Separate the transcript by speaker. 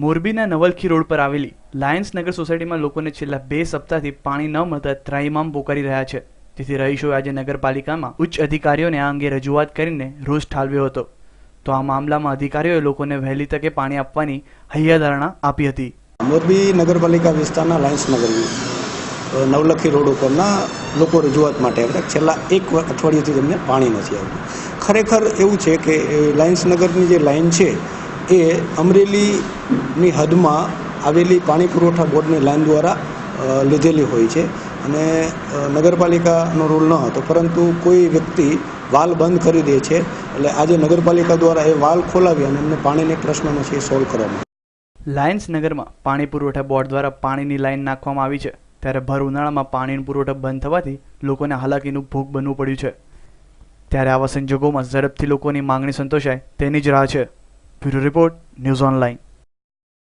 Speaker 1: મોરબીના નવલખી રોડ પર આવેલી લાયન્સ નગર સોસાયટીમાં લોકોને છેલ્લા 2 સપ્તાહથી પાણી ન મળતા ત્રાહિમામ પોકારી રહ્યા છે। તેથી રહીશોએ આજે નગરપાલિકામાં ઉચ્ચ અધિકારીઓને આ અંગે રજૂઆત કરીને રોષ ઠાલવ્યો હતો। તો આ મામલામાં અધિકારીઓએ લોકોને વહેલી તકે પાણી આપવાની હૈયાધારણા આપી હતી।
Speaker 2: મોરબી નગરપાલિકા વિસ્તારના લાયન્સ નગર નવલખી રોડ ઉપરના લોકો રજૂઆત માટે આવ્યા। છેલ્લા 1 અઠવાડિયાથી તેમને પાણી નથી આવતું। ખરેખર એવું છે કે લાયન્સ નગરની જે લાઈન છે એ અમરેલીની હદમાં આવેલી પાણી પુરવઠા બોર્ડની લાઈન દ્વારા લીધેલી હોય છે અને નગરપાલિકાનો રૂલ ન હતો, પરંતુ કોઈ વ્યક્તિ વાલ બંધ કરી દે છે। એટલે આજે નગરપાલિકા દ્વારા એ વાલ ખોલાવી અને એમને પાણીની પ્રશ્નનો છે સોલ્વ કરવામાં।
Speaker 1: લાયન્સ નગરમાં પાણી પુરવઠા બોર્ડ દ્વારા પાણીની લાઈન નાખવામાં આવી છે, ત્યારે ભર ઉનાળામાં પાણીનો પુરવઠો બંધ થવાથી લોકોને હાલાકીનું ભોગ બનવું પડ્યું છે। ત્યારે આવા સંજોગોમાં ઝડપથી લોકોની માંગણી સંતોષાય તેની જ રાહ છે। Bureau report, news online.